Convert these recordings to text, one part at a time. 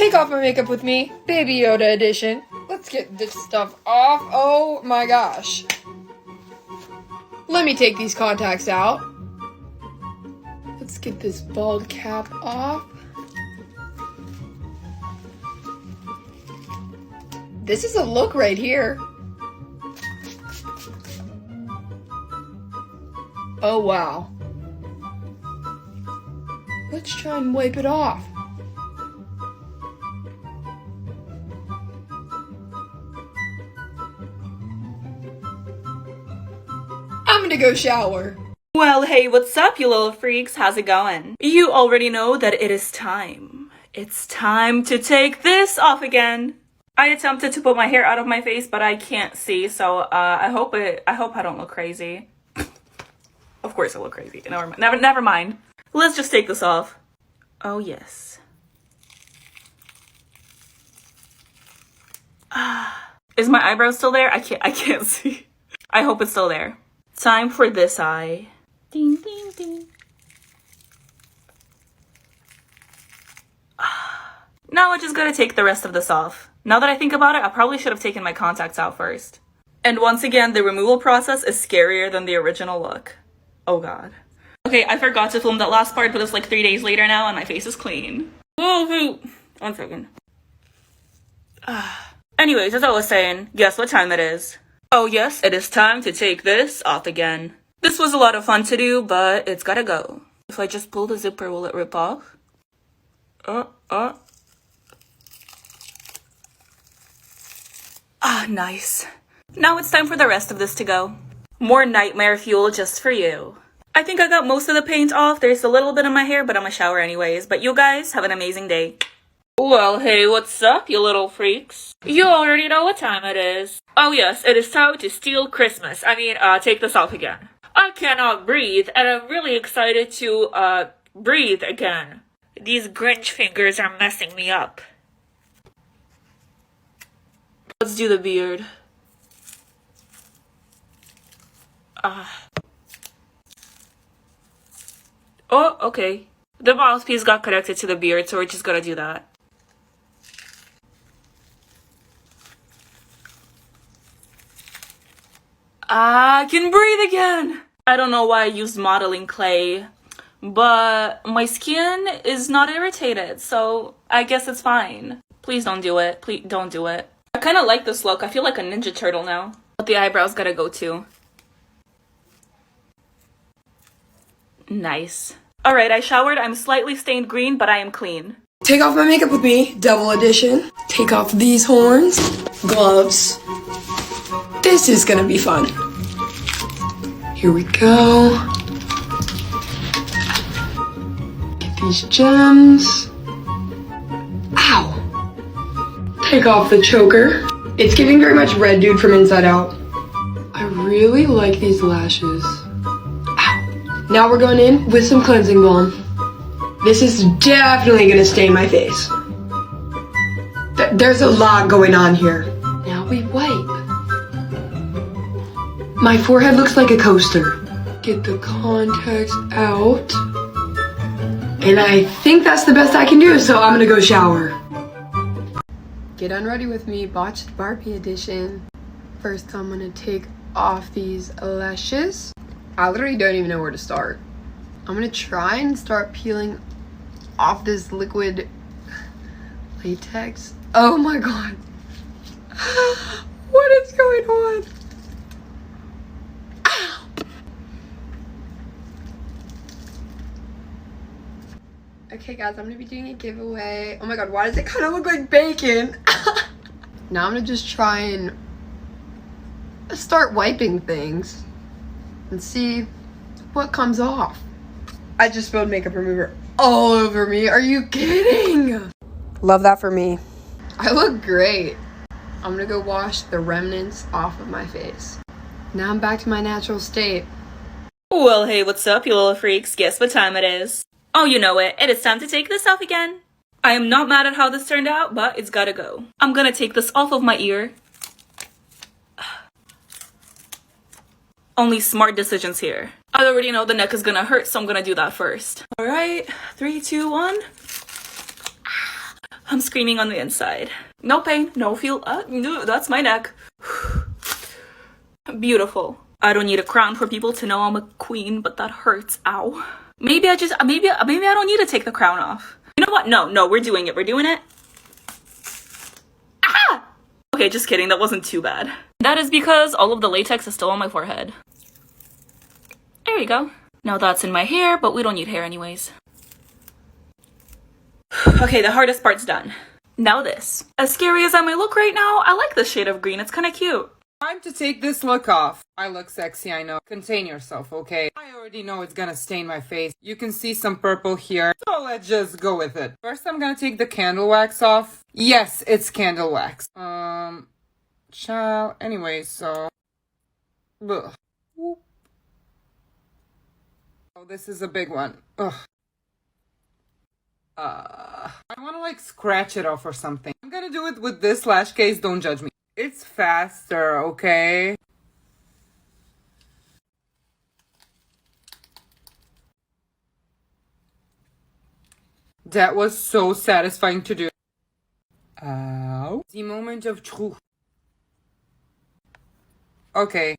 Take off my makeup with me, Baby Yoda edition. Let's get this stuff off. Oh my gosh. Let me take these contacts out. Let's get this bald cap off. This is a look right here. Oh wow. Let's try and wipe it off. I'm gonna go shower. Well, hey, what's up, you little freaks? How's it going? You already know that it is time. It's time to take this off again. I attempted to put my hair out of my face, but I can't see, so I hope I don't look crazy. Of course I look crazy. Never mind. Let's just take this off. Oh yes. Is my eyebrow still there? I can't see. I hope it's still there. Time for this eye. Ding ding ding. Now I just gotta take the rest of this off. Now that I think about it, I probably should have taken my contacts out first. And once again, the removal process is scarier than the original look. Oh god. Okay, I forgot to film that last part, but it's like 3 days later now and my face is clean. Oh, 1 second. Anyways, as I was saying, guess what time it is? Oh yes, it is time to take this off again. This was a lot of fun to do, but it's gotta go. If I just pull the zipper, will it rip off? Nice. Now it's time for the rest of this to go. More nightmare fuel just for you. I think I got most of the paint off. There's a little bit in my hair, but I'm gonna shower anyways. But you guys have an amazing day. Well, hey, what's up, you little freaks? You already know what time it is. Oh yes, it is time to steal Christmas. Take this off again. I cannot breathe, and I'm really excited to, breathe again. These Grinch fingers are messing me up. Let's do the beard. Oh, okay. The mouthpiece got connected to the beard, so we're just gonna do that. I can breathe again! I don't know why I used modeling clay, but my skin is not irritated, so I guess it's fine. Please don't do it. Please don't do it. I kind of like this look. I feel like a Ninja Turtle now. But the eyebrows gotta go too. Nice. Alright, I showered. I'm slightly stained green, but I am clean. Take off my makeup with me, double edition. Take off these horns, gloves. This is gonna be fun. Here we go. Get these gems. Ow! Take off the choker. It's giving very much Red Dude from Inside Out. I really like these lashes. Ow. Now we're going in with some cleansing balm. This is definitely gonna stain my face. There's a lot going on here. Now we wipe. My forehead looks like a coaster. Get the contacts out. And I think that's the best I can do, so I'm gonna go shower. Get unready with me, botched Barbie edition. First, I'm gonna take off these lashes. I literally don't even know where to start. I'm gonna try and start peeling off this liquid latex. Oh my god. What is going on? Ow. Okay guys, I'm gonna be doing a giveaway. Oh my god, why does it kind of look like bacon? Now I'm gonna just try and start wiping things and see what comes off. I just spilled makeup remover all over me. Are you kidding? Love that for me. I look great. I'm gonna go wash the remnants off of my face. Now I'm back to my natural state. Well, hey, what's up, you little freaks? Guess what time it is? Oh, you know it. It is time to take this off again. I am not mad at how this turned out, but it's gotta go. I'm gonna take this off of my ear. Only smart decisions here. I already know the neck is gonna hurt, so I'm gonna do that first. All right, 3, 2, 1. I'm screaming on the inside. No pain, no feel. No, that's my neck. Beautiful. I don't need a crown for people to know I'm a queen, but that hurts. Ow. Maybe I don't need to take the crown off. You know what? No, we're doing it. We're doing it. Ah! Okay, just kidding. That wasn't too bad. That is because all of the latex is still on my forehead. There you go. Now that's in my hair, but we don't need hair anyways. Okay, the hardest part's done. Now this. As scary as I may look right now, I like this shade of green. It's kind of cute. Time to take this look off. I look sexy, I know. Contain yourself, okay? I already know it's gonna stain my face. You can see some purple here, so let's just go with it. First, I'm gonna take the candle wax off. Yes, it's candle wax. Child. Anyway, so... Ugh. Whoop. Oh, this is a big one. Ugh. I wanna like scratch it off or something. I'm gonna do it with this lash case, don't judge me. It's faster, okay? That was so satisfying to do. Ow. The moment of truth. Okay.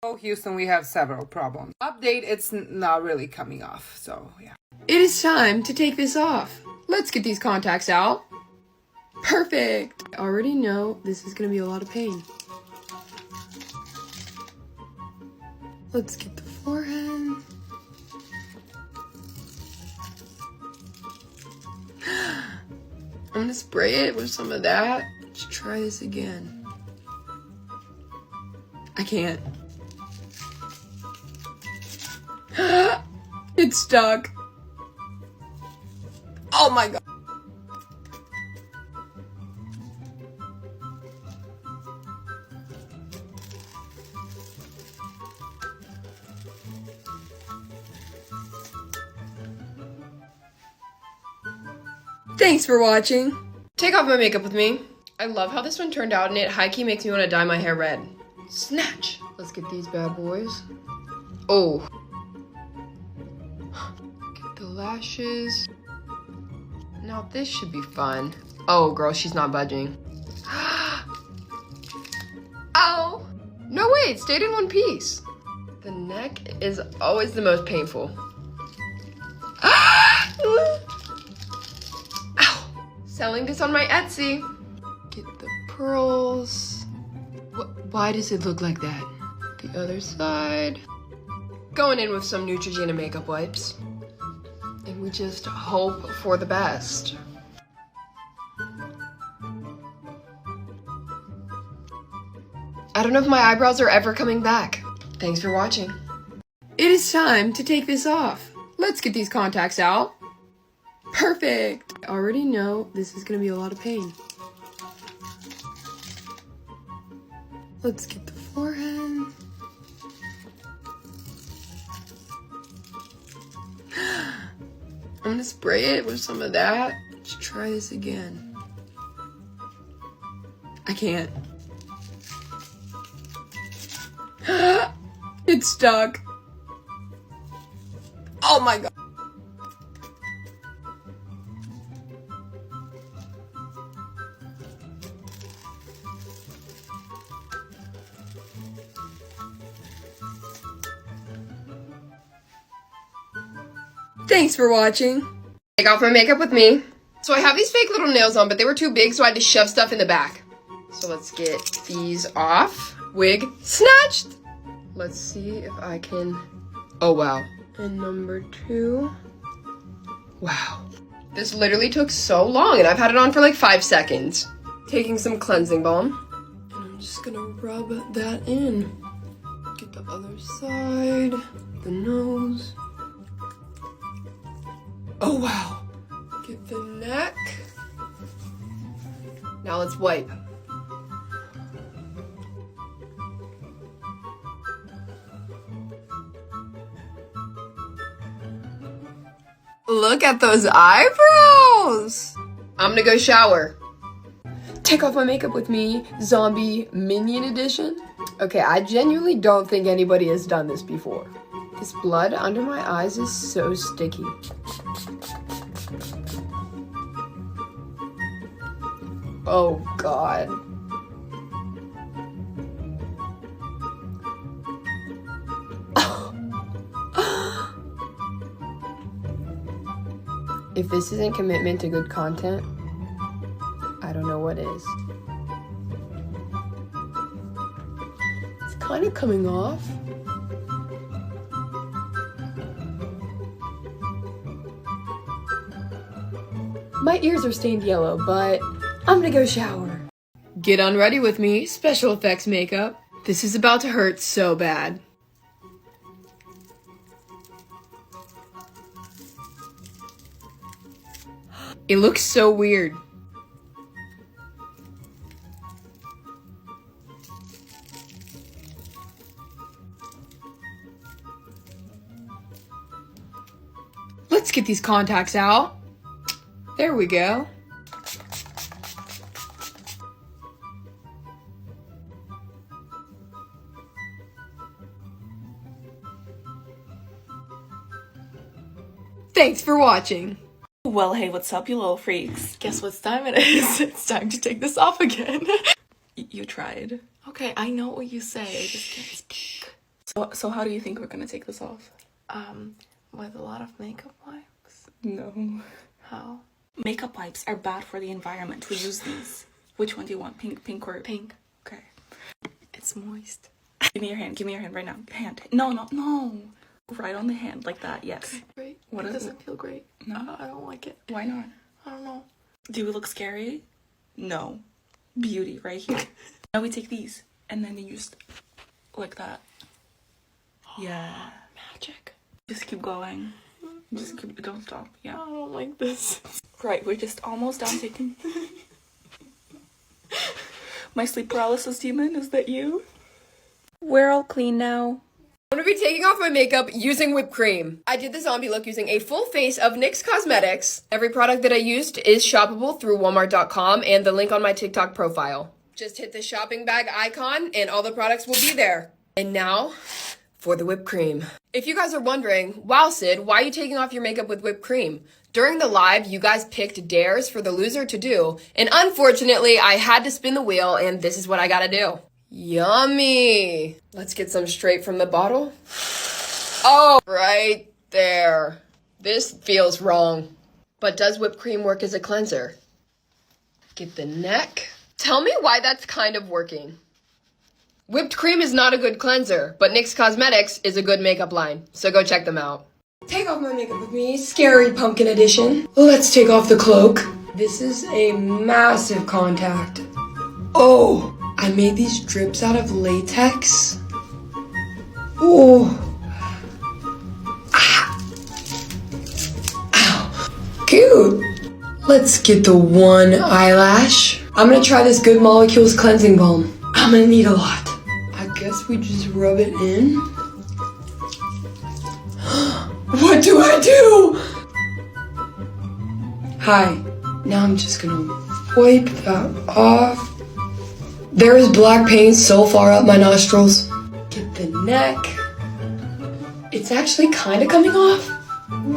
Oh, Houston, we have several problems. Update, it's not really coming off, so yeah. It is time to take this off. Let's get these contacts out. Perfect. I already know this is gonna be a lot of pain. Let's get the forehead. I'm gonna spray it with some of that. Let's try this again. I can't. It's stuck. Oh my god. Thanks for watching. Take off my makeup with me. I love how this one turned out, and it high-key makes me want to dye my hair red. Snatch. Let's get these bad boys. Oh. Get the lashes. Now this should be fun. Oh, girl, she's not budging. Ow! No, wait, it stayed in one piece. The neck is always the most painful. Ow! Selling this on my Etsy. Get the pearls. Why does it look like that? The other side. Going in with some Neutrogena makeup wipes. And we just hope for the best. I don't know if my eyebrows are ever coming back. Thanks for watching. It is time to take this off. Let's get these contacts out. Perfect. I already know this is gonna be a lot of pain. Let's get the forehead. I'm gonna spray it with some of that. Let's try this again. I can't. It's stuck. Oh my god. Thanks for watching. Take off my makeup with me. So I have these fake little nails on, but they were too big, so I had to shove stuff in the back. So let's get these off. Wig snatched. Let's see if I can... Oh, wow. And number 2. Wow. This literally took so long, and I've had it on for like 5 seconds. Taking some cleansing balm. And I'm just gonna rub that in. Get the other side. The nose. Oh, wow. Get the neck. Now let's wipe. Look at those eyebrows. I'm gonna go shower. Take off my makeup with me, zombie minion edition. Okay, I genuinely don't think anybody has done this before. This blood under my eyes is so sticky. Oh God. If this isn't commitment to good content, I don't know what is. It's kind of coming off. My ears are stained yellow, but I'm gonna go shower. Get unready with me, special effects makeup. This is about to hurt so bad. It looks so weird. Let's get these contacts out. There we go. Thanks for watching. Well, hey, what's up, you little freaks? Guess what time it is? It's time to take this off again. You tried. Okay, I know what you say. I just can't speak. So how do you think we're gonna take this off? With a lot of makeup wipes? No. How? Makeup wipes are bad for the environment. We use these. Which one do you want? Pink or Pink. Okay. It's moist. Give me your hand. Give me your hand right now. Hand. No. Right on the hand, like that. Yes. Great. What It is doesn't feel great. No. I don't like it. Why not? I don't know. Do we look scary? No. Beauty right here. Now we take these and then you just like that. Yeah. Magic. Just keep going. Just keep. Don't stop. I Yeah. don't like this. Right. We're just almost done taking. My sleep paralysis demon. Is that you? We're all clean now. I'm gonna be taking off my makeup using whipped cream. I did the zombie look using a full face of NYX Cosmetics. Every product that I used is shoppable through Walmart.com and the link on my TikTok profile. Just hit the shopping bag icon and all the products will be there. And now, for the whipped cream. If you guys are wondering, wow Sid, why are you taking off your makeup with whipped cream? During the live, you guys picked dares for the loser to do, and unfortunately, I had to spin the wheel and this is what I gotta do. Yummy! Let's get some straight from the bottle. Oh, right there. This feels wrong. But does whipped cream work as a cleanser? Get the neck. Tell me why that's kind of working. Whipped cream is not a good cleanser, but NYX Cosmetics is a good makeup line, so go check them out. Take off my makeup with me, Scary Pumpkin Edition. Let's take off the cloak. This is a massive contact. Oh! I made these drips out of latex. Oh. Ah. Ow. Cute. Let's get the one eyelash. I'm gonna try this Good Molecules cleansing balm. I'm gonna need a lot. I guess we just rub it in. What do I do? Hi. Now I'm just gonna wipe that off. There is black paint so far up my nostrils. Get the neck. It's actually kind of coming off.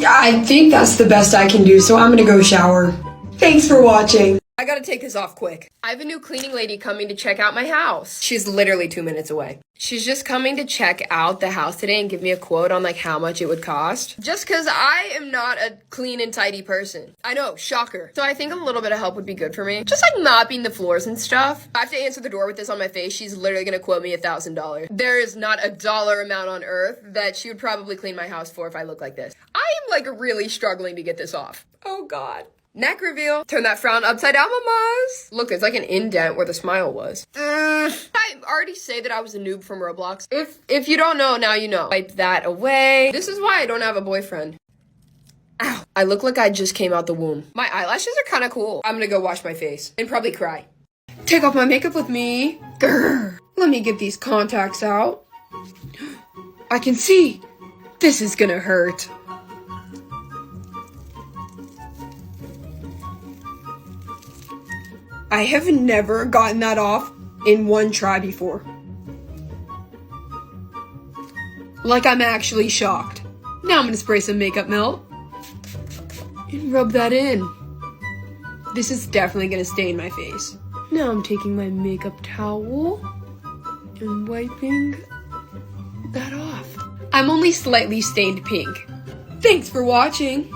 I think that's the best I can do, so I'm gonna go shower. Thanks for watching. I gotta take this off quick. I have a new cleaning lady coming to check out my house. She's literally 2 minutes away. She's just coming to check out the house today and give me a quote on like how much it would cost. Just cause I am not a clean and tidy person. I know, shocker. So I think a little bit of help would be good for me. Just like mopping the floors and stuff. I have to answer the door with this on my face. She's literally gonna quote me $1,000. There is not a dollar amount on earth that she would probably clean my house for if I look like this. I am like really struggling to get this off. Oh God. Neck reveal. Turn that frown upside down, mamas. Look, it's like an indent where the smile was. I already say that I was a noob from Roblox. If you don't know, now you know. Wipe that away. This is why I don't have a boyfriend. Ow. I look like I just came out the womb. My eyelashes are kind of cool. I'm gonna go wash my face and probably cry. Take off my makeup with me. Grr. Let me get these contacts out. I can see. This is gonna hurt. I have never gotten that off in one try before. Like I'm actually shocked. Now I'm gonna spray some makeup melt and rub that in. This is definitely gonna stain my face. Now I'm taking my makeup towel and wiping that off. I'm only slightly stained pink. Thanks for watching.